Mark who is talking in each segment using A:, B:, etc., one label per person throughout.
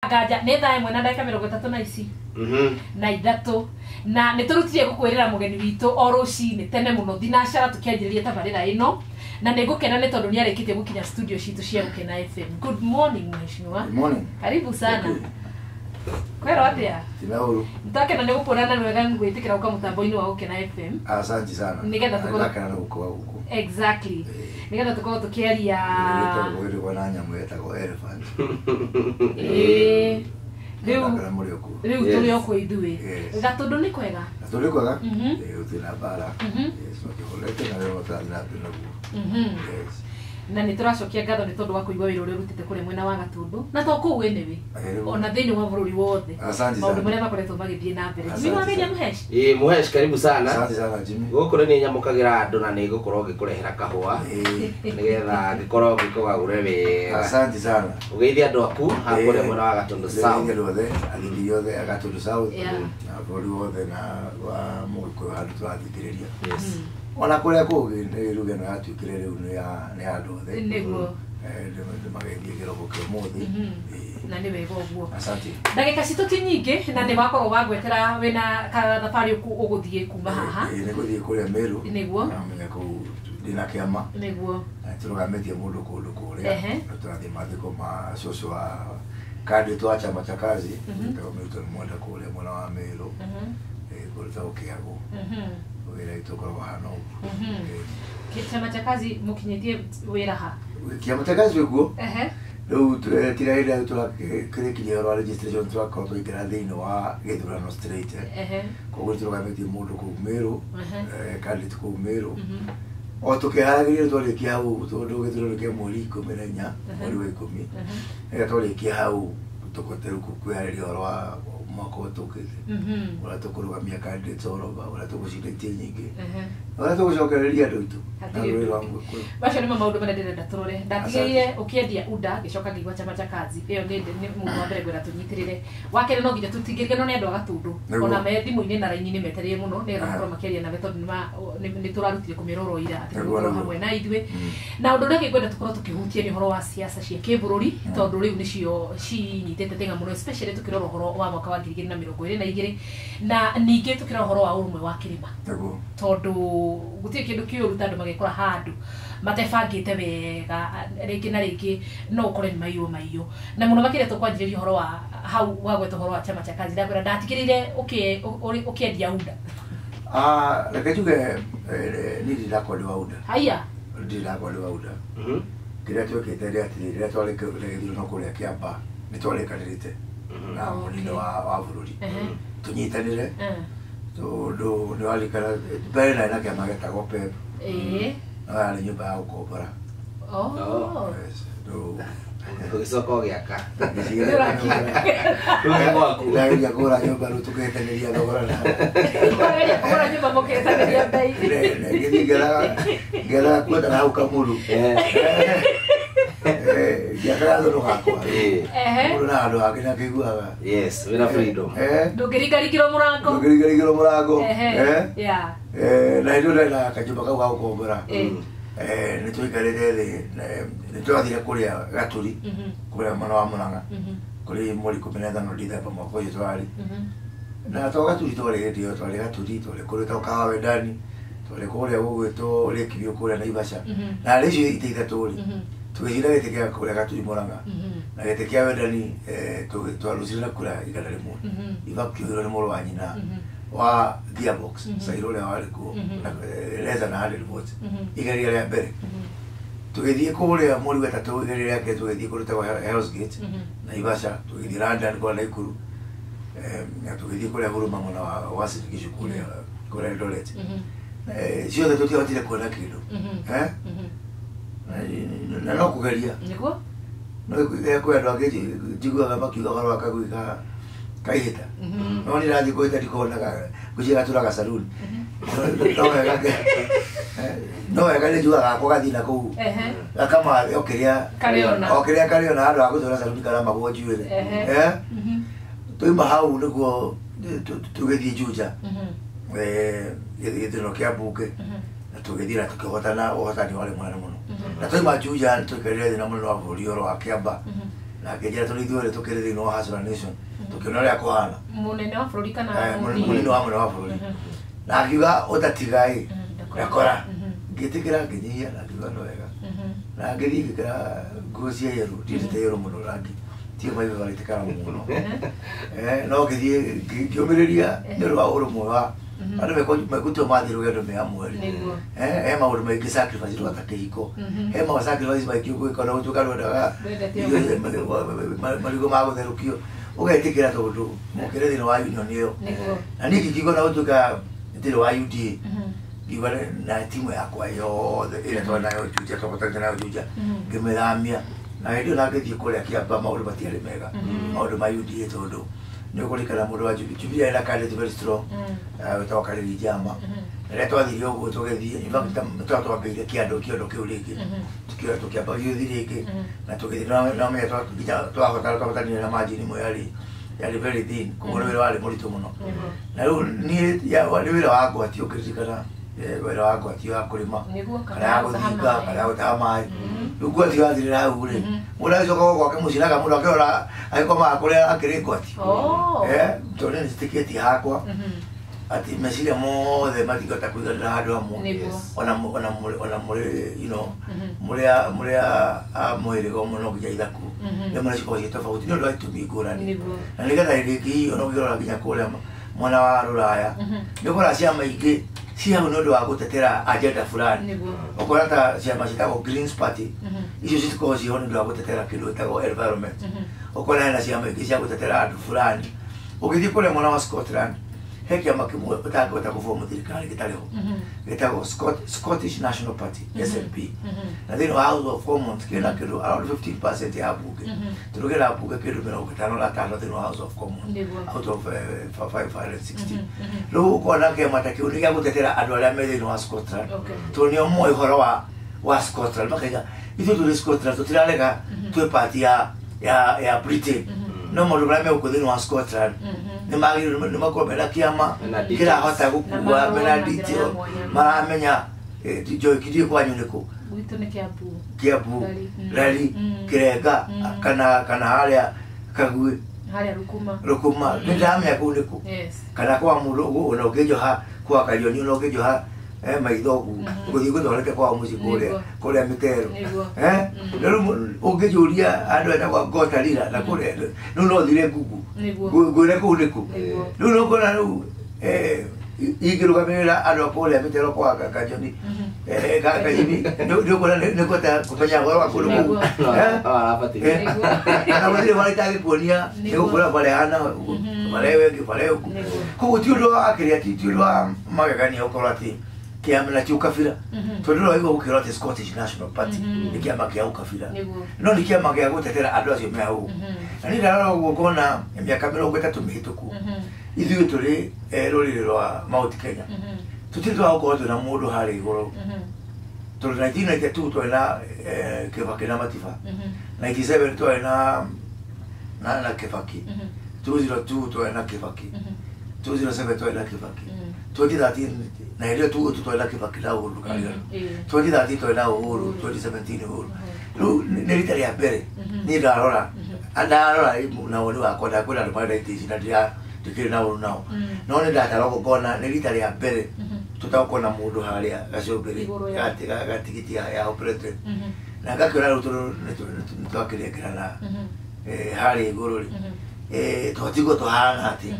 A: Akaja netha imwe na ndaka 30 na ici. Na ithatu. Na niturutirie gukwirira mugeni witu o rucini tene muno thinacara tukianjiriria tabarira ino. Na nigukena ni tondu ni arikite gukinya studio citu cia Gukena FM. Good morning mheshimiwa.
B: Good morning.
A: Karibu sana. Kwero atia?
B: Tinauru.
A: Ntakena ni gukorana na wega ngwitikira uka mutambo-ini wa Gukena FM.
B: Asante sana.
A: Nigetha tukorwo
B: kana guko huko.
A: Exactly. Nigetha tukorwo tukiaria.
B: Ndio kwa nyamu yetagwo elephant.
A: Riu turi okwo ithui. Gatundu ni kwega.
B: Gatundu kwega? Utina bara. So kiholete na leo tana pinagu. Yes.
A: Na nituracokia ngatho ni tondu wa kuigwa wira uri rutite kure mwena wa Gatundu na to ku wenewe ona thini wa bururi wothe maundu maria makoretwo magithie na mbere Jimmy wameria Muhesh
C: Muhesh karibu sana
B: asante sana Jimmy
C: gukure ni nyamukagira andu na ni gukorwo gikurehera kahua nigetha gikorwo gikogagure we
B: asante sana
C: ugeithia andu aku hakure mwena wa Gatundu South
B: ndio wothe athiri yothe Gatundu South na bururi wothe na wa muko handu twathikiriria
C: yes
B: ona kuria kugi ni rugeno yatuikire riu ni andu othe
A: niguo
B: ndio magethie kiroko kia muthi
A: na ni wega uguo
B: asante
A: ndagika citu ti nyingi na ni wakorwo wagwetera wina ka thabari uguthie kuma haha
B: ni guthie kuria Meru
A: niguo
B: amenya ku dina kiama
A: niguo
B: turugametie mundu kundu kuria turathie mathiko ma soso wa kandi twa chama cha kazi ndio mtu mwenda kuria mwana wa Meru kuleta ukiago wira itokorwo hano
A: chama cha kazi mukinyitie wira ha
B: kiama cha kazi wiguo riu tiraira turakirikirie ro registration twakorwo tuikira thiini wa githurano straight koguo turugametie mundu kuu Meru kandi kuu Meru o tukiharagiria twarikia hau tondu githurano kia mweri 14 mweri wa 10 twarikia hau tukoteru kukwihariria ro wa mwako tukite wala tukurugamia candidates oroba wala tukucindetie nyingi wala tugucokereria andu itu
A: bacio ni maundu maria ndirenda turore ndatigirire ukiendia unda gicoka ngigwa chama cha kazi iyo ni mundu wa mbere gwira tunyitirire wakere no nginya tutigirigano ni andu a Gatundu ona me thimu-ini na raini ni meterie muno ni gakorwo makiaria na beto ni turarutire kumiroro ira ati gukorwo hamwe na ithwe na undu uria ngwenda tukorwo tukihutia ni horo wa siasa cia kibururi tondu riu nicio cinyitete tenga muno especially tukirora horo wa mwaka wa 2022 na ningi tukirora horo wa urumwe wa kirima tondu gutie kindu kiuru tandu magikora handu matebangite wega ringi na ringi no ukore ni maiyo na muno makire tukwanjiriria horo wa hau wagweta horo wa chama cha kazi ndakwira ndatigirire ukiendia unda
B: reke tuge ni ndirakwenda unda
A: haya
B: ndirakwenda unda kiria twikite ria tirire twarikire no kuria Kiamba ni twarikanirite na munino wa bururi tunyitanire tondu ni walikana mbere na ina kiama getagwo PEP ari nyumba ya gukombora
C: ugicoka giaka
B: nginya kura nyumba riu tugetanĩria thogora na
A: kura nyumba mugetanĩria bei
B: ngera kwenda hau Kamuru giakara ndo gakwa mundu na andu angĩ na kĩiguaga
C: yes wina freedom
A: ndũngĩringarigirwo
B: mũrango na ndio ndĩrenda kanyumba kau ga gũkombora nĩ tũikarĩte thĩ nĩ twathire kũrĩa Gaturi kũrĩa mwena wa Mũrang'a kũrĩ mweri 15 Dithemba mwaka ũyũ twarĩ na to Gaturi twarĩ Gaturi twarĩ kũrĩ kawa wendani twarĩ kũrĩa gũgwĩtwo Lakeview kũrĩa Naivasha na rĩ icio ite ithatũ rĩ tugithira gĩtĩ kĩa kũrĩa Gaturi Mũrang'a na gĩtĩ kĩa wendani twarucire na kura igana rĩmwe ivakiuthirwo nĩ mũrũ wa nyina wa Gearbox Sairo le wale ko leza na 100 votes igaria ya mbere tugithie kuria muri wetatu igaria yake tugithie kuruta wa Hell's Gate na Ivasha tugithie London kwa Naikuru na tugithie kuria huruma mwana wa wasifikisho kuria Eldoret sio ndio tutile kuona kido na no kugeria
A: niko
B: no kwenda ageje jigwa makiuga wala wakaguika kaihita no ni rathi goita dikona kujiga turaga saluni no wega ni juga gako gathina ku kama okiria kariona handu agutura saluni kana magwo njuire tuima hau niguo tugithie Juja githino kia bunge na tugithira tukihotana uhotani wale mwana muno na tuima Juja tukiria thina muno wa bũrũri wa Kiamba na kejera tuli duore tukire thini wa Hustler Nation tukiona ria kuhana
A: munene wa bururi kana
B: munene wa bururi na akiuga utatigai yakora ngitikira nginyia na akiuga no wega na ngithi ngikira nguo cia yeru ndite yeru muno rangi tio mai valitikara muno no ngithi ngiumiriria ni rwa urumwe wa andu mekuto mathiru gendo me amweri maundu maingi sacrifice rwa takihiko ma sacrifice maingi gwikona utuka rwendaga marigo ma gutherukio ugetikira tondu mukire thini wa union iyo na niki kigona utuka thini wa UDA giwa na timu yakwa yothe ire twana yo juja tokotana nayo juja ngimethamia na ndio nagithie kuria kiamba maundu matiari mega maundu ma UDA tondu ni ukurikana mundu wa Jubilee ina candidate very strong utawakariri jama na twathirio uguo tugethie in fact twatwambiire kiando kiu ringi tukiora tukiamba yuthi ringi na tugithie na me twahotana na margin imwe yari very thin kuguo wira wari muritu muno na riu ni wira wakwa ti ukirikana wira wakwa ti wa kurima kana guthinga kana gutaha mai rugo ti wathirira ure mura icoka gwake muciraga mundu akiora agikoma akuria akirikwo ati tone ni tiketi hakwa ati meciria mothe matigota kuiganira handu hamwe ona muri you know muria mwirigo muno nginya ithaku ni muri ciko cia tofauti ni undu aitumi ngurani na nigetha riki ona ngirora nginya kuria mwana wa Ruraya ni kora ciama ingi ciao no ndo wa gutetera agenda fulani okora ta ciama citagwo Greens Party icio citiko cio ndo wa gutetera kindu gitagwo environment okora na ciama ingi cia gutetera andu fulani ugithi kule mwana wa Scotland he kiama kimwe utangota kufomu thirikari gitariho gitagwo Scottish National Party SNP na thini wa House of Commons kina kindu around 15% ya bunge turugira bunge kindu 55 thini wa House of Commons out of 560 lo kona kiama takiu ni gutetera andu aria me thini wa Scotland tonio mo ihoro wa Scotland makaiga ithu tuli Scotland tutirarega twe party ya Britain no mundu mrame ukuthini wa Scotland ni magiro ni makomera kiama kira hota gukua Benedict maramenya Joy Kidie kwa nyuniko
A: gwitu ni
B: Kiambu rali Kirenga kana haria Kagui
A: haria
B: Rukuma ni ndamya kuniko kana kwa murugo ona ugejoha kwa kalioni ona ugejoha maithogu guthii guthondeke kwa muciku kuria mitero rero ungijuria andu eta kwa gotarira na kuria no thire gugu gwire kundiku no kona no igirugamira andu kuria mitero kwa kajoni kajini ndio kona nikota kumenya gwa wa kundiku na wale wale tagi kuonia ndio kula pale ana malewe kifareu ko tiulo akiria tiulo magagani okorati kiama cha ukafira tondoro hiyo ukirora the Scottish National Party ni kiama kia ukafira no ni kiama kia gutetera andu acio me hau na ni ndara gukona miaka 30 mihituku ithuĩ turi ruriri rwa Mount Kenya tutitwa gukora na mundu hari iguru turi 1992 twina Kibaki na Matiba 97 twina na Kibaki 202 twina Kibaki 207 twina Kibaki 2013 na ile tu twina Kibaki na Uhuru kalia 2013 twina Uhuru 2017 Uhuru lu nilitari ya mbere ni ndarora na wali wakwa ndakwira rwanda itici na ndia tikiri na uru nao no ni ndatara gukona nilitari ya mbere tutakona mundu haria gacombere gatigiti ya operator na gakira ruturu nitwakirekera na hari iguru twatigo tuhana ati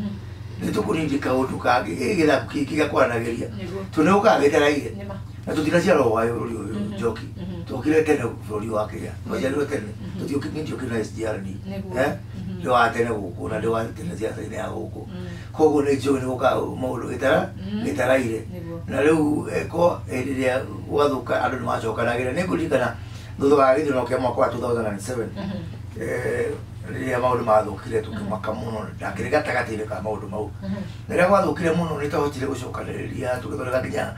B: nitukurindika undu kangi githaku gigakwaranagiria tunukagiteraire na tutinacia roho wayo uyu Njoki tukire tene buri wa Kenya majalo tene tutiokindio kina SDR ni ndio atene guku na ndio atene cia tene ya guku kogo ne jo ni guka maulu gitaraire na riu eko iriria wathuka andu macokanagira ni kulikana thutha wa githino kia mwaka wa 2007 riria maulu mathukire tukimaka muno ndakire gatagati ka maulu mau riria wathukire muno ni tahotire gucokaniria tukithoreka kinya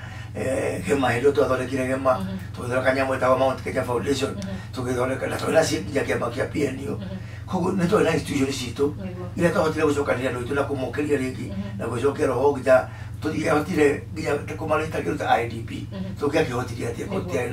B: gema hilo twathondekire gema tuthondeka nyamwe ta Mount Kenya Foundation tukithondeka na twina cikia kiama kia PNU koguo ni twina institution citu ile tahotire gucokaniria ndu ituna kumukiria ringi na gucokera ho gita tutire nginya tukumarita kiruta IDP tukiakihotithia atia kotia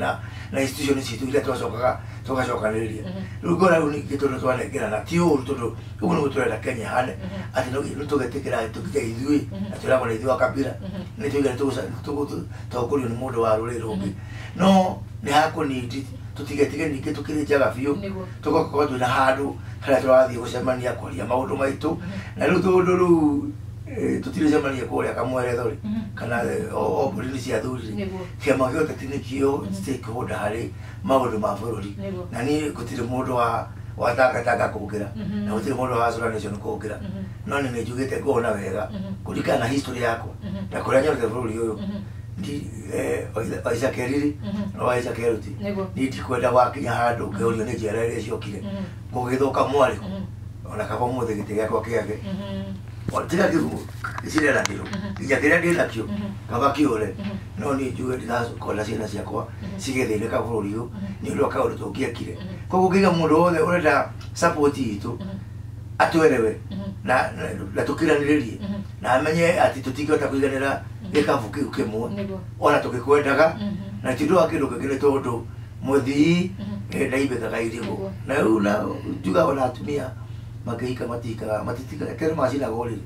B: na institution citu ile twacokanĩrĩria rĩu ngona rĩu ningĩ tondũ twanengera na ti ũru tondũ ũguo nĩguo tũrenda Kenya hane atĩ nĩ tũgetĩkĩra tũkija ithuĩ na twĩragwo nĩ ithuĩ wa kabira nĩ tũigana tũtongorio nĩ mũndũ wa rũrĩrĩ rũngĩ no nĩ hakũnindi tutigetige ningĩ tũkĩrĩ njaga biũ tũgakorwo twĩna handũ harĩa tũrathiĩ gũcemania kwaria maũndũ maitũ na rĩu tondũ rĩu tutire cemania kũrĩa kamwerethori kana mbũri-inĩ cia athuri kĩama gĩa ũteti nĩkĩo stakeholder harĩ maũndũ ma bũrũri na niĩ gũtirĩ mũndũ watangatanga kũngĩra na gũtirĩ mũndũ wa Azura Nation kũngĩra no nĩ njugĩte ngona wega kũringana na history yakwa na kũrĩa nyonete bũrũri ũyũ Isaac Eriri no Isaac Eruti nĩ ndikwenda wakinya handũ ngĩũrio nĩ njĩra iria ciokire gũgĩthũka mwarĩku ona kaba mũthĩ gĩtĩ gĩakwa kĩage tiga gĩcirera ndĩrũ nginya kĩrĩa ndĩ nakĩo kaba kĩũre no niĩ njuge ndigakorera ciana ciakwa cigĩthĩnĩka bũrũri ũyũ nĩ ũndũ wa kaũndũ tũngĩekire koguo ngĩiga mũndũ wothe ũrenda support itũ atwerewe na tũkiranĩrĩrie na amenye atĩ tũtingĩhota kũiganĩra gĩkabũ kĩu kĩmwe ona tũgĩkwendaga na ti ũndũ wa kĩndũ kĩngĩ nĩ tondũ mũthii ndaimĩkaga irigũ na rĩu na njugaga ona atumia makĩhika matitikaga tene macinaga ũrĩrĩ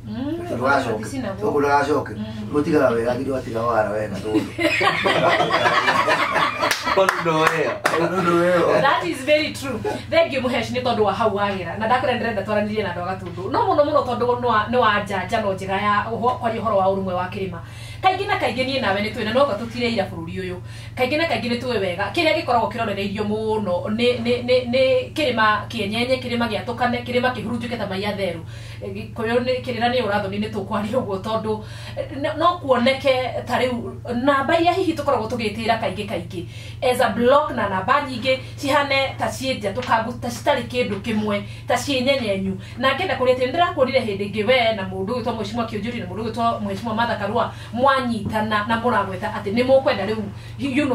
B: tondũ ndagacoke gũtigaga wega nginya watiga wara wega tondũ
A: That is very true. Thank you Muhesh nĩ tondũ wa hau wagĩra na ndakwĩra ndĩrenda twaranĩrie na andũ a Gatundu no mũno tondũ nĩ wa njano njega ya kwaria ũhoro wa ũrũmwe wa kĩrĩma kaingĩ na kaingĩ niĩ nawe nĩ twĩna no tũtire ira bũrũri ũyũ kaingĩ na kaingĩ nĩ tũĩ wega kĩrĩa gĩkoragwo kĩronereirio mũno nĩ kĩrĩma kĩenyenye kĩrĩma gĩatũkane kĩrĩma kĩhurunjũke ta maiya therũ kĩrĩra nĩ ũrathoni nĩ tũkwaria ũguo tondũ no kuoneke ta rĩu namba iria hihi tũkoragwo tũgĩtĩra kaingĩ as a block na namba nyingĩ cihane ta cienja tũkangu ta citarĩ kĩndũ kĩmwe ta cienyenyenyu na ngenda kũrĩa atĩ ndĩrakuonire hĩndĩ ĩngĩ we na mũndũ ũgĩtwo Mheshimiwa Kĩũnjũri na mũndũ ũgĩtwo Mheshimiwa Martha Karua mwanyitana na mũragweta atĩ nĩ mũkwenda rĩu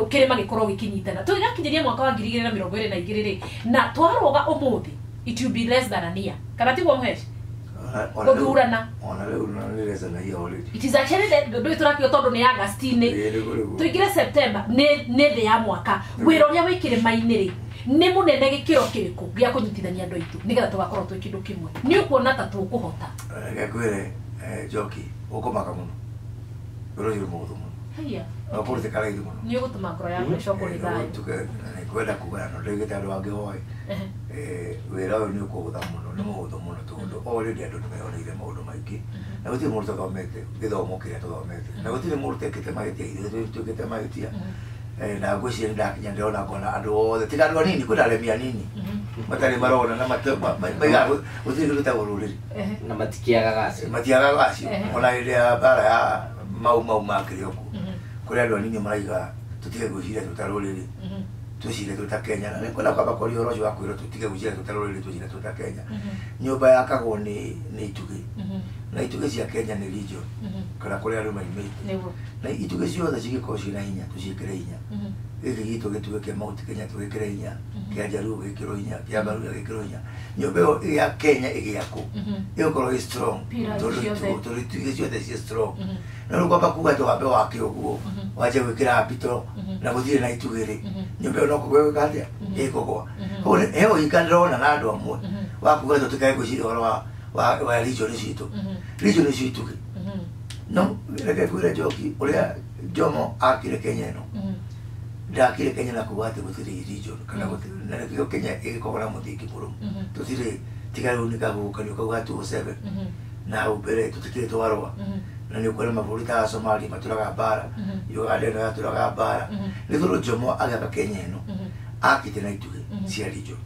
A: kĩrĩma gĩkorwo gĩkĩnyitana tũgakinyĩria mwaka wa 2022 na twaroga ũmũthĩ it will be less than a year kana tiguo Muhesh gũthurana
B: ona rĩu nĩ less than a year already
A: it is actually ndũĩ tũrakĩo tondũ nĩ August-inĩ tũingĩre September nĩ thĩ ya mwaka wĩra ũrĩa wĩ kĩrĩma-inĩ rĩ nĩ mũnene gĩkĩro kĩrĩkũ gĩa kũnyitithania andũ aitũ nĩgetha tũgakorwo twĩ kĩndũ kĩmwe nĩ ũkuona ta tũkũhota
B: gĩakwĩre Njoki ũkũmaka mũno ũrũĩ mũndũ mũno no kũrũte karaithi mũno
A: nĩ ũgũtũma ngoro yaku ĩcokwo nĩ thayũ
B: kwenda kugana no ndĩgĩte andũ angĩ hoĩ wĩra ũyũ nĩ ũkũhũtha mũno nĩ mũhũthũ mũno tondũ already andũ nĩ meyoneire maũndũ maingĩ na gũtirĩ mũndũ ũthomete gĩthomo kĩrĩa tũthomete na gũtirĩ mũndũ ũtekĩte mahĩtia ithuĩ tũkĩte mahĩtia na ngwĩciria ndakinya ndĩrona ngona andũ othe tiga andũ anini kwĩna aremi anini matarĩ marona na maiga gũtirĩ kĩndũ gĩtagwo rũrĩrĩ
C: na matikiagaga
B: acio ona hĩndĩ ya mbara ya mau ma kĩrĩoko kũrĩa andũ anini maraiga tũtige gwĩciria tũta rũrĩrĩ twĩcire tũta Kenya na nĩkwenda kwamba kwaria ũhoro ũcio wa kwĩrwo tũtige gwĩciria tũta rũrĩrĩ twĩcire tũta Kenya nyũmba yakagwo nĩ itugĩ na itugĩ cia Kenya nĩ region kana kũrĩa andũ maimĩte na itugĩ ciothe cigĩkorwo ciĩna hinya tũciĩkĩre hinya gĩkĩ gitũ gĩtugĩ kĩa Mount Kenya tũgĩkĩre hinya kĩa Jaluo gĩkĩrwo hinya kĩa Mbaruya gĩkĩrwo hinya nyũmba ĩyo ya Kenya ĩgĩakwo ĩgũkorwo ĩ strong tondũ itugĩ ciothe ciĩ strong na rĩu kwamba kuga tũwambe wake ũguo wanjie gwĩkĩra mbito na gũtirĩ na itugĩ rĩ nyũmba ĩyo no kũgwa gwĩka atĩa ĩkũgwa he ũhinga ndĩrona na andũ amwe wa kuga tũtikae gwĩciria ũhoro wa region citũ region icio itugĩ no reke kwĩre Njoki ũrĩa Jomo akire Kenya ĩno ndakire Kenya na kuga atĩ gũtirĩ region kana gũtirĩ na nĩkĩo Kenya ĩgĩkorwo na mũthingi mũrũmu tũtirĩ tiga rĩu nĩ kahuhũkanio kau ga 207 na hau mbere tũtikĩrĩ twarũa na nĩ ũkuona mabũrũri ta Somalia matũraga mbara Uganda ĩno yatũraga mbara nĩ tondũ Jomo agĩaka Kenya ĩno akĩte na itugĩ cia region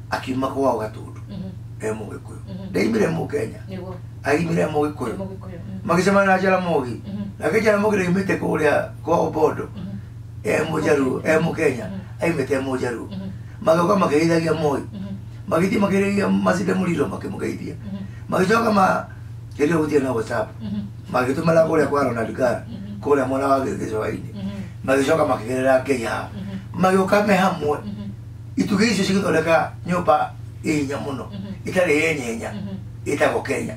B: akiuma kwao Gatundu Mũgĩkũyũ ndaimire Mũkenya aimire Mũgĩkũyũ magĩcemania na Jaramogi nake Jaramogi ndaimĩte kũrĩa kwao Bondo Mũjaruo Mũkenya aimĩte Mũjaruo magĩũka makĩgeithagia Moi magĩthiĩ makĩgeithagia Masinde Muliro makĩmũgeithia magĩcoka hĩndĩ gũtirĩ na WhatsApp magĩtũmana kũrĩa kwa Ronald Ngara kũrĩa mwena wa gĩcũa-inĩ magĩcoka makĩgerera Kenya magĩũka me hamwe itugĩ icio cigĩthondeka nyũmba ĩ hinya mũno itarĩ yenyenya ĩtagwo Kenya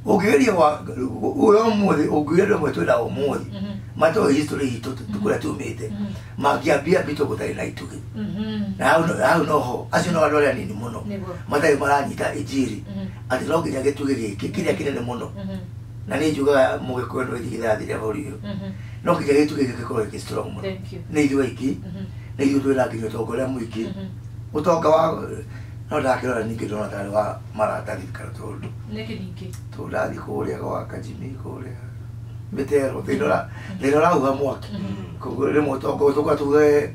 B: Ukigeria wa uyo muthi ukigeria mwetu da umuthi mato history hito tukura tumite makiambia bito gutari na itugi na au no ho acio no andore nini muno matai maranyita ijiri ati no kinya gitugi giki kiria kinene muno na ni juga mugiko no igithathi ria boriyo no kinya gitugi giki ko ki strong muno ni ithuĩ iki ni ithuĩ twina kinya togoria muiki utonga wa no ndakirora ningi ndona tari wa maratathi kana tondu
A: niki ningi
B: turathi kuria kwa kajimi kuria metero ndinora uga mwaki kugure mutongo tukwa tuge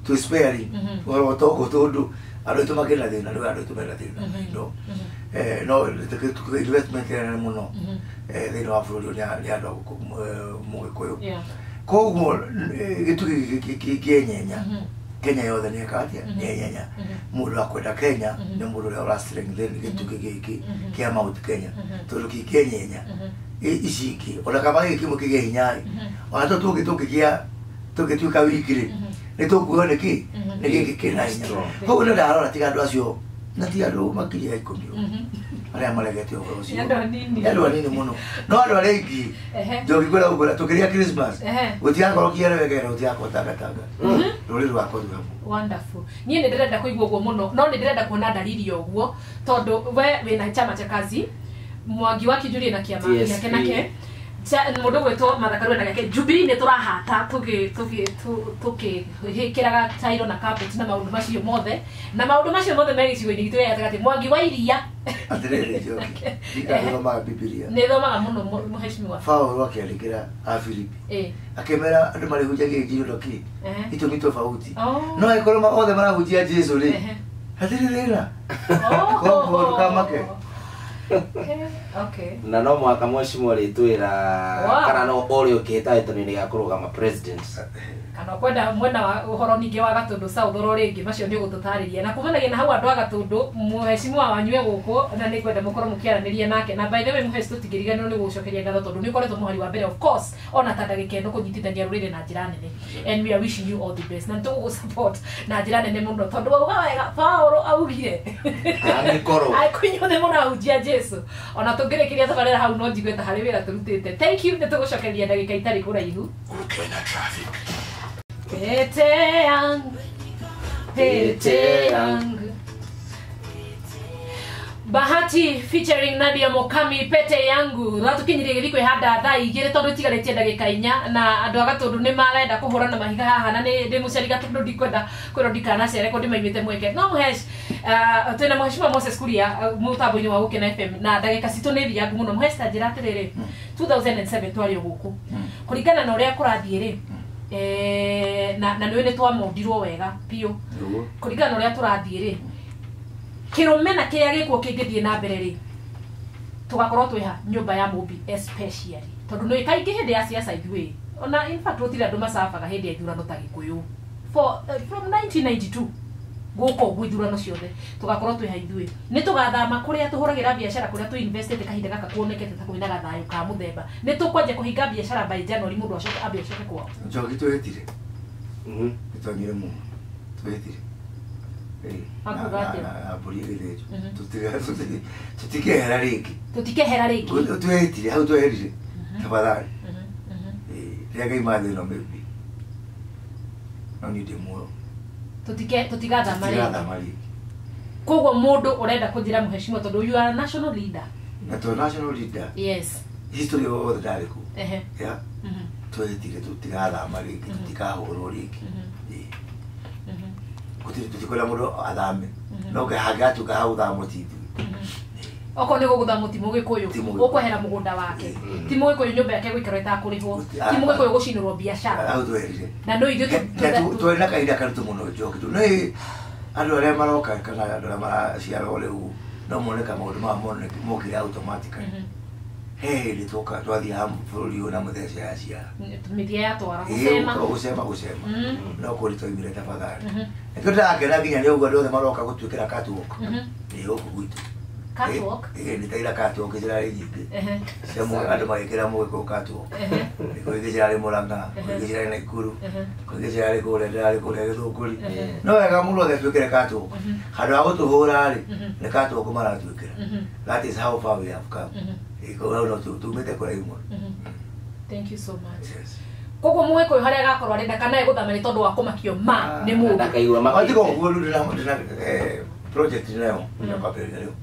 B: tu spare oro toko tondu aro tumakira thina ndo aro tumera thina no no tuke investment ya muno thina wa bũrũri ni andu mugikuyu koguo gitugi kinyenya Kenya yothe ni katia nyenya mundu akwenda Kenya ni mundu uri ora strengthen gitugi giki kia Mount Kenya tondu kinyenya iciki ona kama giki mukige hinya ona tugikia tugituika wikiri ni tukuona niki ni giki kina hinya koguo ni ndarora tiga andu acio na tiga andu makiria 10 aria maregete uhoro ucio andu anini muno no andu aria ingi njogi kwira ugura tukiria Christmas gutiakorwo kiere wegera utiakotanga ruri rwako rwamu
A: wonderful nie ni ndirenda kuigua guo muno no ni ndirenda kuona dalili ya guo tondu we wina chama cha kazi Mwangi wa Kijuri na kiama yake nake mundu gwetwo Mathakaru na gake Jubilee ni turahata tuki hikiraga tairo na carpet na maundu macio mothe megi cigo-ini gitu ya gati Mwangi wa iria
B: atirere joki dikano ma Biblia
A: ne thoma muno muheshimiwa
B: Paulo akiandikira Afilipi akemera andu mari hujia gikiro doki itumi tofauti no aikoroma othe mara hujia Jesu ri atirere ko kamake
A: Okay.
C: Na no mwaka mheshimiwa ritwira kana no ori ukihita itoni ni gakurugama president
A: kana kwenda mwena wa uhoro ningi wa Gatundu South ro ringi macio ni gututariria na kumanagia na hau andu a Gatundu mheshimiwa wanywe guku na ni kwenda mukoro mukiaraniria nake na by the way mheshimiwa tutigiriganio ni gucokeria ngatho tondu ni koretwo muhari wa mbere of course ona tandagike no kunyitithania rurire na njira nene and we are wishing you all the best na tugu support na njira nene muno tondu uga wega Paulo augire
C: angikoro
A: akunyone mona hujia Jesu ona tungirikiria tabarera hau no njigweta hari wira turutite thank you nitugucokeria ndagika itari kuraihu
B: ukena traffic
A: Pete yangu Bahati featuring Nadia Mokami pete yangu ratukinyire githikwe hada thaa igire tondu tigaretie ndagika 4 na andu a Gatundu ni marenda kuhura na mahiga haha na ni ndimucari Gatundu ndikwenda kwirondika na cere ko ndimaimite mweke no muhesh twina mheshimiwa Moses Kuria mutambo-ini wa Ukena FM na ndagika citu ni thiangu muno muhesh ta njira atiriri 2007 twari guku kuringana na uria kurathie ri na niwe ni twamondirwo wega pio kuringana na uria turathie ri kirumena kiria gikuo kingithie na mbere ri tugakorwo twiha nyumba ya Mubi especially tondu no ikaingi hindi ya siasa ithui ona in fact rutira andu macabaga hindi ya ithurano ta Gikuyu from 1992 guko gwithurano ciothe tugakorwo twiha ithui ni tugathama kuria tuhuragira biashara kuria tu invested kahinda gaka kuonekete ta kwina gathayo ka muthemba ni tukwanje kuhinga biashara by January mundu acoke kwao
B: njoki twetire itonyire mu twetire tutikehera rĩngĩ twetire hau tweherire tafadhali rĩagai mathĩno maybe no nĩ ndĩ muoyo
A: tutigathama rĩngĩ koguo mũndũ ũrenda kũnjĩra mheshimiwa tondũ you are a national leader
B: na to national leader
A: yes
B: history of the dark yeah twetire tutigathama rĩngĩ tutikahũrwo rĩngĩ tutikola mudo athame no ke hagatu ka hau thamo titu
A: oko ni guguthamo ti Mugikuyu ukwehera mugunda wake ti Mugikuyu nyumba yake gwikara itakurihwo ti Mugikuyu gucinirwo biashara
B: au twerire
A: na no ithu
B: twena kaida karutu muno joki tu nei andu aria maroka kana andu aria maraciara riu no moneka maundu ma mokire automatically ni toka twathi hamu bũrũri ũyũ na mũthece ya ciara
A: mĩthia yatwara
B: gũcema no kũrĩ twaimire tafadhali nĩkĩo ndĩrakena nginya nĩ ũguo andũ othe maroka gũtuĩkĩra catwalk gũkũ gwitũ
A: Catwalk.
B: Ni taira catwalk gira nyingi. Semo andu magikira mwiko catwalk. Ko gira ri Murang'a, ko gira ri Nakuru, ko gira ri kule Githunguri. No wega muno the twikire catwalk. Handu ha gutuhura ri, ni catwalk maratwikira. That is how far we have come. Iko no tumite kure imwe.
A: Thank you so much.
B: Yes.
A: Koko mweko haria gakorwo arenda kana eguthamani tondu wa kumakio ma ni mundu.
C: Ndakaigua makio.
B: Atiko ngulu ndina project nayo nyakapeleka leo.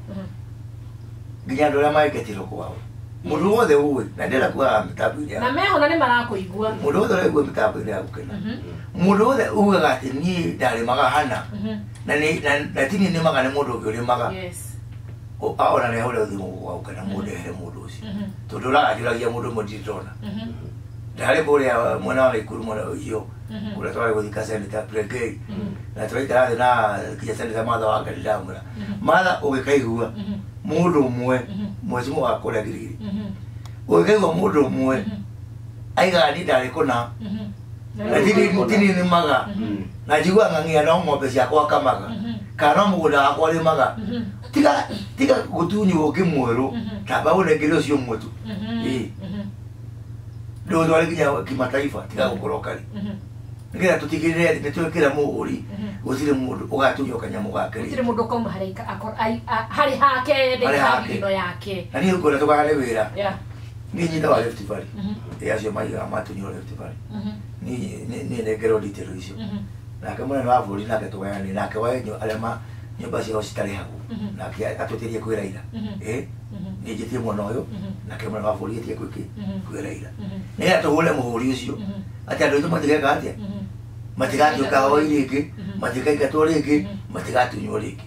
B: Nginya andu aria maiketiro kwao mundu wothe uwe na ndera kwa mitabu-ini
A: na meho na ni marakuigua
B: mundu wothe uwe mitabu-ini ya gukena mundu wothe ugaga ati ni ndari maga hana na tini ni maga ni mundu ungi uri maga ona ni hore thimu kwa gukena mundu here mundu ucio tondu ragiragia mundu mutitona ndari kuria mwana wa Ikuru mwana ucio kuria twari guthika Senator Plegay na twaikara na kinya Senator Martha Wanga ndamura Martha ugikaigua mundu umwe mwezi wa kuria giriri ugikaigua mundu umwe aiga ni ndari kuna na tini ni maga na jigua ngangia no ng'ombe ciakwa kamaga kana mugunda wakwa ri maga tiga gutunyu ukimweru tamba unengire ucio mwetu ndo ndo alikinya kimataifa tiga gukorokari ngira tutigirire nitwekira muhuri gutire mundu ugatunyo kanyamu gake
A: gutire mundu kauma hari hake ndikabino yake
B: na niyo ngora tukale wira ni nyinda wa Rift Valley yacio maiga matunyo Rift Valley ni negero ditero icio na kama na wavuri na ketwani na kawanyo alema nyumba cio citari hagu na atutirie kwira ira ni jitie mwana uyu na kama na wavuri tie kwira ira ni atuhule muhuri ucio ati andu matigeka atia matigatuka oiriki matigaika toriki matigatunywo riki.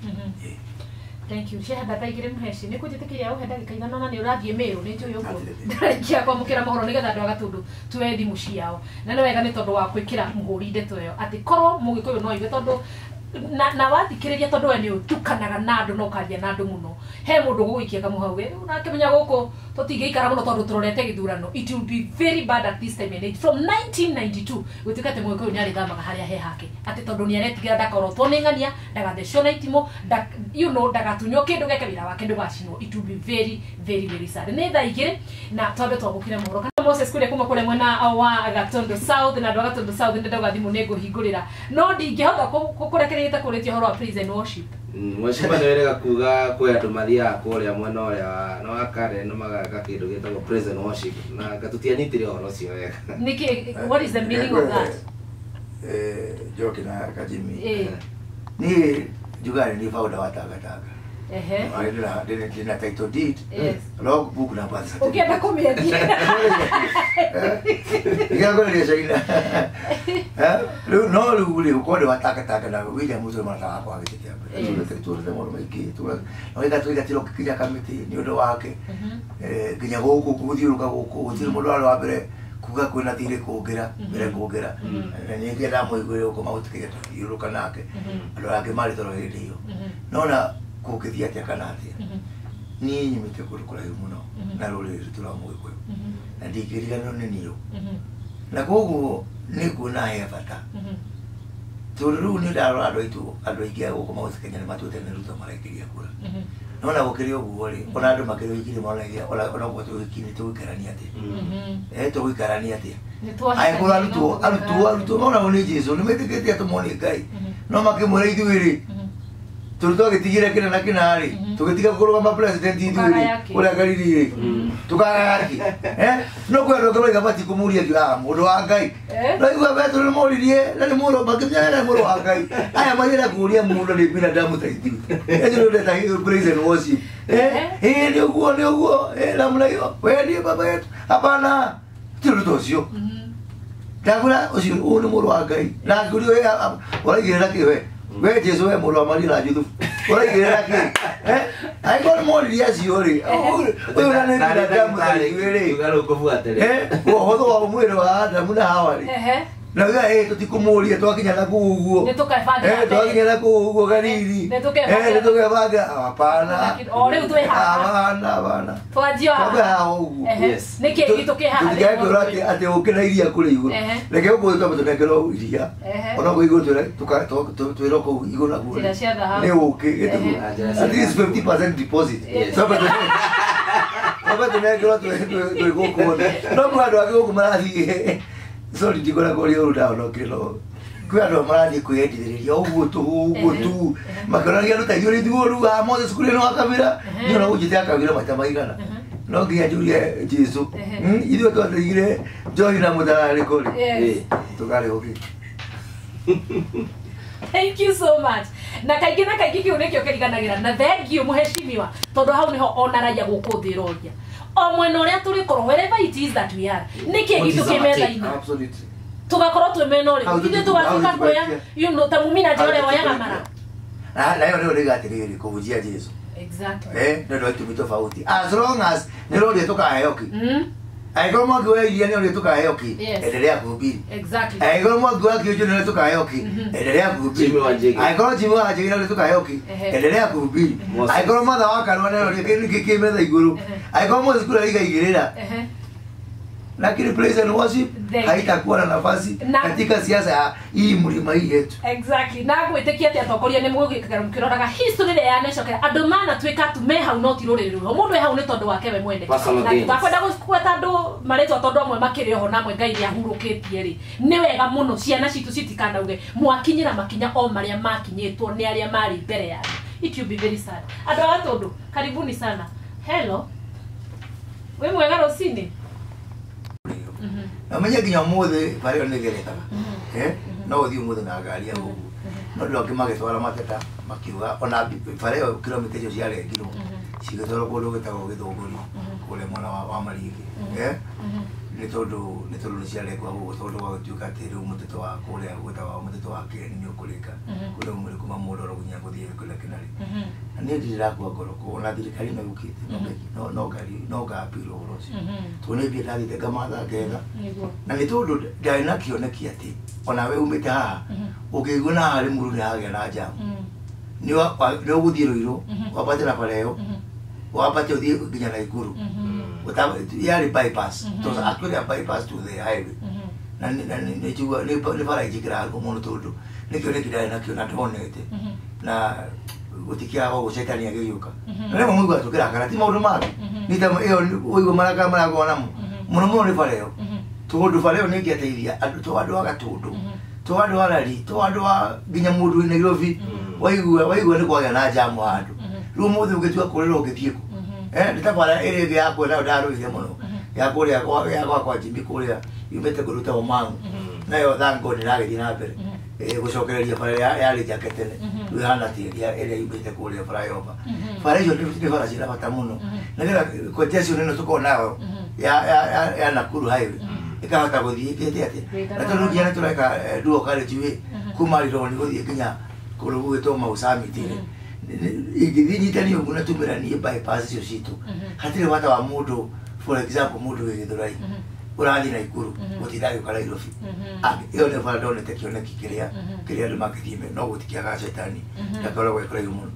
A: Thank you. Shehada taigire muheshi ni kujitikiria au henda gikaigana na ni urathie meru ni njo yuko ndarikia kwa mukira mohoro nigetha andu agatundu tuwe thimu ciao na ni wega ni tondu wa kwikira muhuri ndeto yo ati korwo mugikuyu no iwe tondu na wathikiriria tondu we ni utukanaga na andu no karia na andu muno he mundu gugikia kamuhauge na kimenya guku tutingeikara muno tondu turorete githurano. It will be very bad at this time and age. From 1992 gutikate mweko ni ari thamaga haria he hake ati tondu ni aretigira ndakorotwo ni ngania ndagathecwo na itimo you know ndagatunyo kindu geke wira wake ndugacinwo. It will be very very very sad. Ni tha igire na twambe twamukire mohoro kana Moses kule kuma kule mwena wa Gatondo South na Gatondo South ndenda gathimu nego hingurira no ndingihota kukurekerete kuretia horo wa praise and worship.
C: Mweshima nwerega kuga kwe andu mathia kuria mwena uria no akare no magaga kindu gitagwo praise and worship na gatutianitire horo cio wega.
A: Niki, what is the meaning of that?
B: Joke na Kajimi. Ni jugani ni fauda watagataga. Dina title deed. Log book na birth certificate.
A: Ukienda kumiedia.
B: Ngiago ni shaina. No luguli ukode watagataga na William Ruto mara kwa gitikia. Tule moro maiki tule. Oiga tuiga tilo kija kamiti ni undo wake. Ginya guku kuthiuruka guku gutiri mundu wa mbere kuga kwina thire kugira mbere kugira na nyingi na muigwe uko mautikige yuruka nake andu angi mari toro hiyo nona kukithia tia kana atia ni nyimite kurukura muno na ruriri turamugwe na ndikiriga no ni niyo na koguo ni kuna he bata turu ni daro ando igia uko mautikige ni matute ni ruto maraikiria kura nona gukirio guori ona andu makirio ikiri mona igia ona gwo tukini tuikarania ati tuikarania ati ai kula arutu nona ni Jesu ni metikete atumoni Ngai no makimure ithuiri turuto gitigire kina na kinari tugitiga kuruga president ithuiri uria gariri tukagaki no kwero ngoiga bati kumuria jua mundu wa Ngai no igwa betu ni muririe na ni muro makimya na muro wa Ngai aya marira kuria mundu ni binadamu taiti ejo ndo taiti praise and worship ndio guo namna hiyo wewe ndiye baba yetu hapana turuto sio ndagura ucio ni muro wa Ngai na nguri wewe waraigirira kiwe we Jesu we muro amari na juthu waraigirira ki ai kwa muririe ciori wewe unanenda damu taiti wewe
C: ugaro kufuatele
B: wo hodo wa mwero wa Adamu na Hawa na ga tutikumuria twakinya na kuguo twakinya na kuguo gariri tukebanga hapana
A: ore utwe
B: hapana
A: twajio
B: yes
A: niki gitukihaha
B: tukegura ati ukira iria kuri iguru reke uko twamutonekero iria ona go iguru twira ko iguru naguo ne uke at least 50% deposit Apa tunekero twigukuna no mwandu agikuku marathie sorry ndikora kuri uruda no kilo kwa ndo marani kwendithiriria uguo tu makoragia no tayuri thuru ha Moses kuri no akabira ni no ujite akabira mata maigana no nginya jurie Jesu ithuĩ twathigire Joy na Mũthararĩ kũrĩ tũkarĩ ũngĩ.
A: Thank you so much. Na kaingĩ kiu nĩkĩo kĩriganagĩra na thengiũ mũheshimiwa tondũ hau nĩho ona raia gũkũ thĩ roria o mwena ũrĩa tũrĩkorwo wherever it is that we are nĩkĩ gitũ kĩmetha-inĩ
B: absolutely
A: tugakorwo twĩ mena ũrĩkũ ithuĩ tũgatuĩka kuoya you know ta mumina njore woyaga mara
B: na yo nĩyo rĩgatĩrĩrĩ kũhunjia Jesu
A: exactly
B: nĩ itũmi tofauti as long as nĩ rũrĩa tũkaheo ki Aigoro mwangi wa iria ni ũrĩa tukaheo ki endelea kuhubiri
A: exactly
B: aigoro mwangi wa kĩonjo ni ũrĩa tukaheo ki endelea kuhubiri aigoro Jimmy wa Njĩgĩ ni ũrĩa tukaheo ki endelea kuhubiri aigoro Martha wa Karua ni ũrĩa kĩmetha igũrũ aigoro Moses kũrĩa igaigĩrĩra lakini praise and worship haitakuwa na nafasi katika siasa hii mlima hii yetu.
A: Exactly. Na gwĩtĩkia atĩ atongoria nĩ mũgĩkiroraga history ya necokera andũ mana twĩka tume hau no tirũrĩrĩ rũho mũndũ hau nĩ tondũ wake we mwene na tutakwenda gũkweta andũ marĩtwa tondũ amwe makĩrĩ oho namwe Ngai nĩ ahurũkĩtie rĩ nĩ wega mũno ciana citũ citikanauge mwakinyĩra makinya o marĩa makinyĩtwo nĩ arĩa marĩ mbere yao. It will be very sad. Andũ a tondũ karibuni sana. Hello. We mwega rũcinĩ.
B: Amenya kinya mũthĩ barĩo nĩ geretaga no ũthiĩ mũthĩ na ngari ya ũguo no ndĩ angĩ magĩtwara mateta makiuga ona barĩo kilomita icio ciarengirwo cigĩtwarwo kũndũ gwĩtagwo Gĩthũngũri kũrĩa mwena wa Marigĩ nĩ tondũ nĩ ciarengwo gũkũ tondũ wa gũtuĩka atĩ rĩu mũtete wa kũrĩa gwĩtagwo mũtete wa Kĩeni nĩ ũkũrĩka kũrĩa mũrĩ kuma Mũndoro nginya gũthiĩ kũrĩa Kĩnari niĩ ndirakua ngoro kuona thirikari ĩno yũkĩte no ngapirwo ũhoro ũcio tondũ nĩ thiĩ ndathiĩte ngamatha ngetha na nĩ tondũ ndarĩ na kĩoneki atĩ ona we umĩte haha ũngĩigua na harĩ mũru nĩ hagĩa na njamu nĩ ũgũthiĩ Rũirũ wambate na bara ĩyo wambate ũthiĩ nginya Naikuru yarĩ bypass it was actually a bypass to the highway na nĩ bara ĩnjĩkĩraga mũno tondũ nĩ kĩoneki ndarĩ nakĩo na ndonete na gũtikiaga gũcetania gĩgĩũka na rĩmwe mũigua tũkĩrakara ti maũndũ mangĩ nĩ ta ĩyo ũigua marakara maragwo namo mũno nĩ bara ĩyo tondũ bara ĩyo nĩ ĩngĩateithia andũ andũ a Gatũndũ to andũ a Rari to andũ a nginya mũndũ wĩ Nairobi waigua nĩ kwagĩa na njamu handũ rĩu mũthĩ ũngĩtua kũrĩra ũngĩthiĩ kũ nĩ ta bara ĩrĩa ĩngĩ yakwo nayo ndarũire mũno ya kũrĩa kwa Jimmy kũrĩa yumĩte kũndũ ta Omang'u nayo thank God ĩragĩthiĩ na mbere gũcokereria bara yarĩ njake tene rĩu ĩhana tĩria ĩrĩa yumĩte kũrĩa flyover bara icio nĩ bara ciĩna bata mũno nĩgetha congestion ĩno tũkoragwo nayo ya Nakuru highway ĩkahota gũthiĩ ĩkĩte atĩ na tondũ nginya nĩ tũreka dual carriageway kuma Rironi gũthiĩ nginya kũndũ gũgĩtwo Mau Summit-inĩ ingĩthiĩ nyitani ũguo na tũmĩranie bypass icio citũ hatirĩ bata wa mũndũ for example mũndũ wĩ Gĩthũrai ũrathiĩ Naikuru gũtinda agĩũka Nairobi ĩyo nĩ bara ndonete kĩoneki kĩrĩa andũ mangĩthiĩ no gũtikĩaga cetani ndakoragwo ĩkũraihu mũno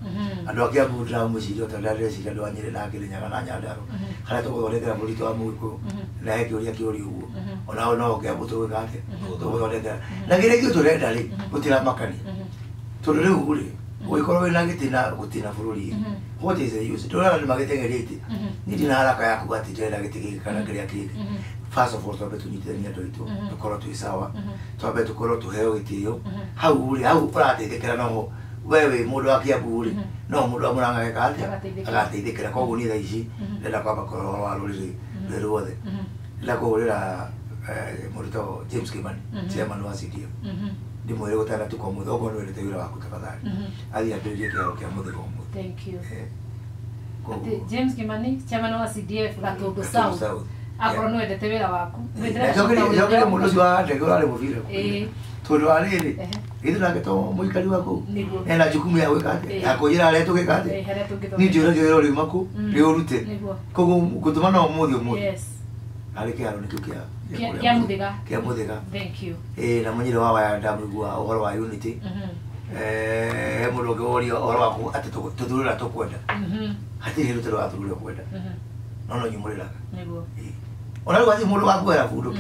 B: andũ a Kiambu ndiramwĩciria o ta ndareciria andũ a Nyĩrĩ na Kĩrĩnyaga na Nyandarua harĩa tũgũthondekera bũrũri wa Mũgĩkũyũ na he kĩũria kĩũri ũguo onao no Kiambu tũgwĩka atĩa tũgũthondekera na kĩrĩa ithuĩ tũrenda rĩ gũtiramakania tondũ rĩu rĩ ũgĩkorwo wĩna gĩtĩna gũtina bũrũri what is the use ndũrona andũ magĩteng'erĩte niĩ ndina haraka ya kuga atĩ ndĩrenda gĩtĩ gĩkĩ kana kĩrĩa kĩngĩ first of all twambe tũnyitithanie andũ aitũ tũkorwo twĩ sawa twambe tũkorwo tũheo gĩtĩo hau ũrateithĩkĩra noho we wĩ mũndũ wa Kiambu rĩ no mũndũ wa Mũrang'a ageka atĩa agateithĩkĩra koguo niĩ thaa ici ndĩrenda kwamba kũrora wa rũrĩrĩ ruothe ndĩrenda kũhũrĩra mũndũ tagwo James Kimani chairman wa CDF ndimwĩre gũtanatuka ũmũthĩ okorwo nĩ wendete wĩra waku tafadhali athiĩ ambĩrĩrie kĩharo kĩa mũthenya ũmũthĩ.
A: Thank you. James Kimani chairman wa CDF Gatũndũ South akorwo nĩ wendete wĩra waku
B: njokere mũndũ ũcio wa ndege ũrarĩ mũbira tondũ wa rĩrĩ githĩ nake to mũikari wa kũu ena jukumu ya gwĩka atĩa ya kũnjĩra harĩa tũgĩka atĩa niĩ njũragio wĩra ũriuma kũ rĩũrute koguo gũtũma no ũmũthĩ Ari kiaro ni kia
A: kia
B: muthiga
A: thank you
B: na munyire wa ya ndamugua uhoro wa unity mundu ngori uhoro wa ati tuthurira tukwenda hatiri rutero wa tuthurira kwenda no nyumuriraga
A: niguo
B: ona rwa mundu wa kwera fundu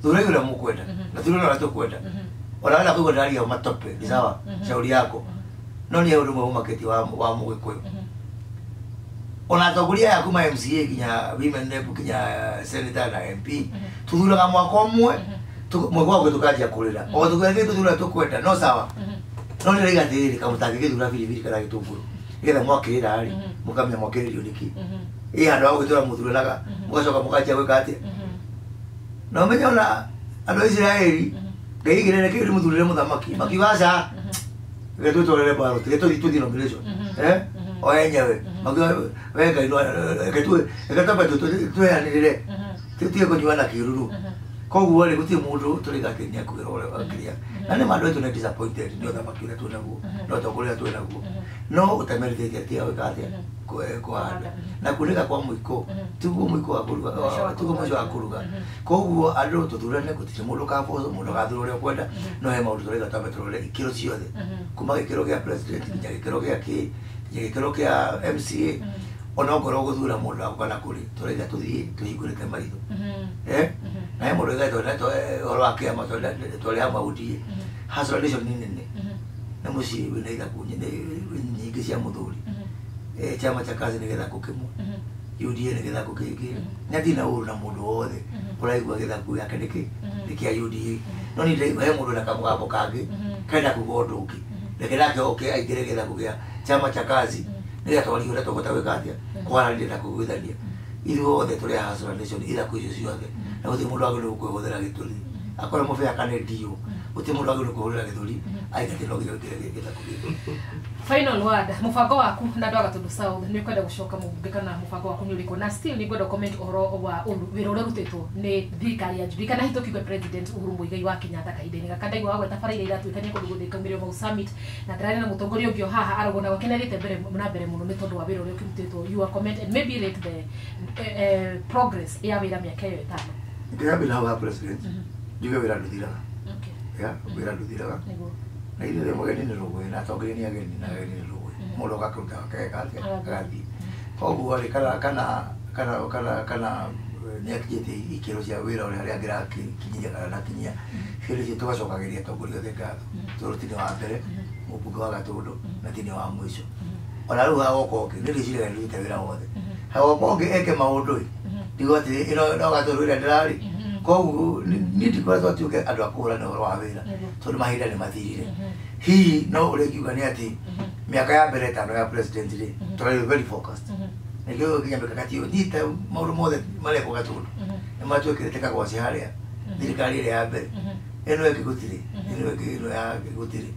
B: thurira yule mukwenda na tuthurira wa tukwenda ona na kuigwa ndari ya matope ni sawa shauri yako no ni undu mwe market wa mugikuyu ona toguria ya kuma MCA kinya women rep kinya senator na MP tuthuraga mwaka umwe mwaka wa tukaja kurira o tukaje tuthura tukwenda no sawa no ni rega thiri kamutake githura biribiri kana gitunguru igetha mwakirira ari mukamya mwakiririo niki andu ago gitura muthuranaga mugacoka mukaja gwika atia no menya ona andu Israeli ngeigirene kiri muthurire muthamaki makiwaca getutolele baro tuthi nomination o enyewe wega ino ekataba tuyanirire tutie kunywana kiruru koguo ri gutie mundu turigatinia kwira ore wakiria na ni mandu etu ne disappointed ni othamakire tu naguo no tokuria tu naguo no utamerithite atia wikatia kwanda na kunika kwa muiko tuguo muiko wa kuruga tuguo mwisho wa kuruga koguo andu tuthurane gutire mundu ka bozo mundu ka thurore kwenda no he maundu turigata metrole ikiro ciothe kuma ikiro gia president kinya ikiro gia ki gikiro kia MCA ona ngoro guthura mundu akana kuri turiga tuthie tuhingurite maitho na mundu gaito na to oro akia mato tole ama udie hasra nation nini na musi winaida kunye ni ngisia muthuri chama cha kazi nigetha kukimu UDA nigetha kukiki nyati na uru na mundu wothe uraigwa getha kuya kaniki nikia UDA no ni ndai he mundu na kamugapo kage kaenda kugonduki nigetha ke aigire getha kugia chama cha kazi nigetha twali ura togota wekatia kwa ndira kugwithania ithuothe turi hasra nation ira kuicio ciothe na uthi mundu agiru kwihũthĩra gĩtũri akora mũbĩa kana ndio uthi mundu agiru kwihũthĩra gĩtũri aigate no gĩtũri
A: final word mubango waku na ndaga tundu south ni kwenda gucoka mubunge kana mubango waku ni uriko na still ni gwenda comment oro wa wira uria rutitwo ni thirikari ya Jubilee kana hitukigwe president Uhuru Muigai wa Kenyatta kahinda-ini gaka ndaigua wagwe tabarĩra iratwĩkania kũndũ gũthĩkaumirio mau summit na ndararĩ na mũtongoria ũngĩ haha aragona wakenerĩte mbere mũno nĩ tondũ wa wĩra ũrĩa ũkĩrutĩtwo your comment and maybe rate the progress ya wĩra mĩaka ĩyo ĩtano
B: ngĩambĩra wa president njuge wĩra ndũthiraga ya wĩra ndũthiraga na ithuĩ mũgeni nĩ rũgũĩ na atongoria nĩ ageni na ageni nĩ rũgũĩ mũndũ agakĩruta wake agathiĩ koguo rĩ kana nĩ akinyĩte ikĩro cia wĩra ũrĩa harĩa angĩrakinyia kana nakinyia hĩndĩ icio tũgacokagĩria atongoria othe ngatho tondũ ti nĩ wa mbere mũmbunge wa Gatũndũ na ti nĩ wa mũico ona rĩu hagoka ũngĩ nĩ ndĩciraga nĩrute wĩra wothe hagoka ũngĩ eke maũndũ ndigwo atĩ ĩno Gatũndũ ĩrĩa ndĩrarĩ koguo nĩ ndikoretwo atuĩke andũ a kũhũrana ũhoro wa wĩra tondũ mahinda nĩ mathirire hihi no ũrĩa ingiuga nĩ atĩ mĩaka ya mbere ĩtano ya president rĩ tũrarĩ very focused nĩkĩo kinya mĩkakati ĩyo nyite maũndũ mothe marekwo Gatũndũ nĩ matuĩkĩrĩte kagwacĩ harĩa thirikari ĩrĩa ya mbere ĩno ĩngĩ gũtirĩ ĩno ya gũtirĩ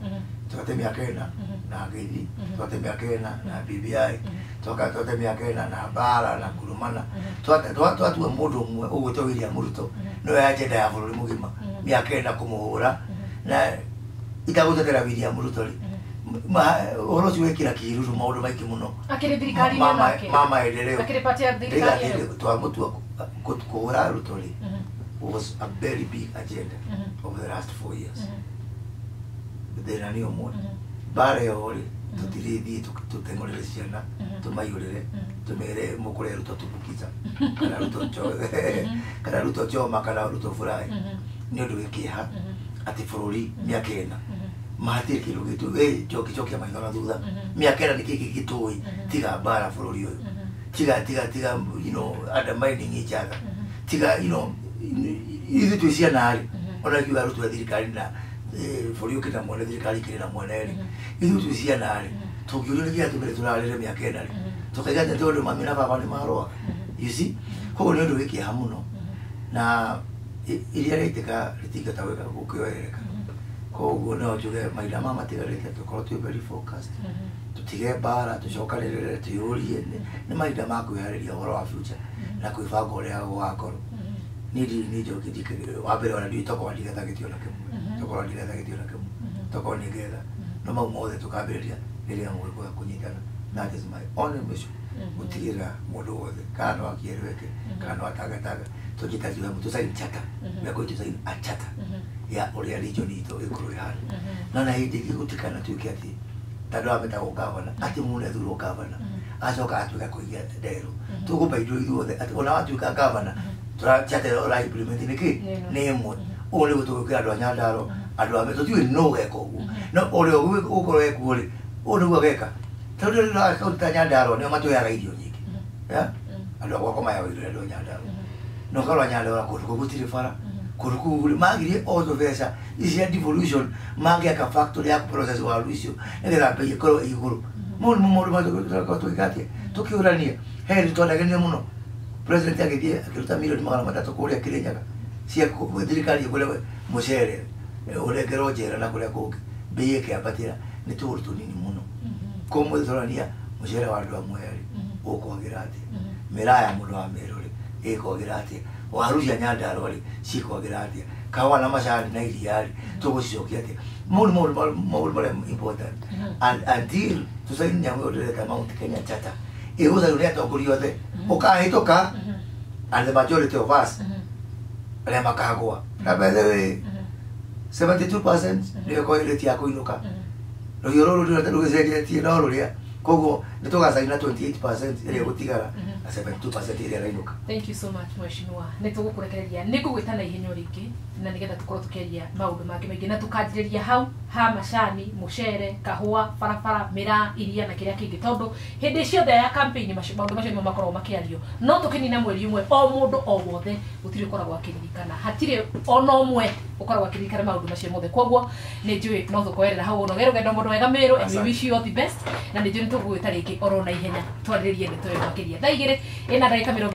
B: twate mĩaka ĩna na ngeithi twate mĩaka ĩna na BBI twate mĩaka ĩna na mbara na kurumana twatua mũndũ ũmwe ũgwĩtwo William Ruto nĩwe agenda ya bũrũri mũgima mĩaka ĩna kũmũhũra na itagũtetera William Ruto rĩ ũhoro ũcio wĩkĩra kĩruru maũndũ maingĩ mũno
A: akĩrĩ thirikari yake
B: mama endeleo
A: akĩrĩpatia thirikari
B: twamutua kũhũra Ruto rĩ was a very big agenda over the last 4 years thĩna nĩ ũmwe mbara ĩyo rĩ tũtirĩthiĩ tũteng'ũrĩre ciana tũmaihũrĩre tũmere mũkũre Ruto tubukiza kana Ruto choma kana Ruto furahi nĩ ũndũ wĩkĩha atĩ bũrũri mĩaka ĩna mahatirĩ kĩndũ gĩtũ njokia maitho na thutha mĩaka ĩna nĩkĩ gĩtũĩ tiga mbara bũrũri ũyũ tiga undermining each other tiga ithuĩ twĩ ciana rĩ ona kiuga Ruto thirikari na bũrũri ũkĩna mwene thirikari kĩrĩ na mwene rĩ ithuĩ twĩ ciana rĩ tũngĩũrio nĩ gĩatũmire tũrarĩre mĩaka ĩna rĩ tũkaiga atĩ tondũ mami na baba nĩ marũaga you see koguo nĩ ũndũ wĩkĩha mũno na iria rĩaitĩka rĩtingĩhota gũkĩoerereka koguo no njuge mahinda maya matigarĩte tũkorwo twĩ very focused tutige mbara tucokanĩrĩre twĩyũrie nĩ mahinda ma kwĩharĩria ũhoro wa future na kwĩbanga ũrĩa gũgakorwo nĩ njoki wa mbere ona ndiũĩ tokorwo ndigetha gĩtĩ ona kĩmwe tokorwo nĩ ngetha no mau mothe tũkambĩrĩria rĩrĩa mũgũka kũnyitana that is my only mission gutigira mundu wothe kana wakierweke kana atagataga tujitajiwe mtu saini chata na kwa hiyo saini achata ya ule region ito ikuru hali na hindi gigutikana tuki ati tando ameta gukavana ati mune thuro gavana acoka atuka kuigia ndero tukupa indo ithuothe ati ona watuka gavana turachate ora implement niki ni imwe ule gutukira andu anyandaro andu ameto tiwe no geko uguo no ule ukoro eku ri ule gugeka tondu na kauta nyandaro ni matuyaga irio nyingi ya andu akwa koma ya wire ndo nyandaro no kalwa nyandaro ko gutire fara kuruku magiri auto vesa is a devolution magi aka factory ya process wa lucio ene la pe ko iguru mo ko to igati to kiurania heri to ndagene muno president yake dia akiruta milioni 300 kule kilenyaga sia ko dirikali kule mushere ole gerojera na kule ko beye ke apatira ni turtu nini muno komo zorania mushere wa ndo mweri uko girati miraya muno amerore eko girati waruja nyandaro ri siko girati kawana mashari na iliari to gushokia ati more important and until to say nyamu ore ka mount Kenya chata e uza ule to kuriyote okahitoka and the majority of us ale makagwa na by the way 72% ndio ko ile tia ko inuka ro yororo ndo tugezenia tia na ro kogo nitogasaina 28% ile gutigara 72% ile rainuka.
A: Thank you so much mweshimiwa nitugukurekereria nikugwitana ihenyo ringi na nigetha tukorwo tukeria maundu make maingi na tukanjireria hau ha macani mucere kahua farafara mira iria na kiria kingi tondu hindi ciothe ya campaign maundu macio nimo makorwo makiario no tukinina mweri umwe o mundu o wothe gutiri koragwo akiririkana hatire ona umwe ukoragwo akiririkana maundu macio mothe koguo ni njui no tukoerera hau no rugendo mundu wega miru and we wish you all the best na ni njui tugwita ringi oro na ihenya twaririe ndeto yo makiria thaigire ina ndagika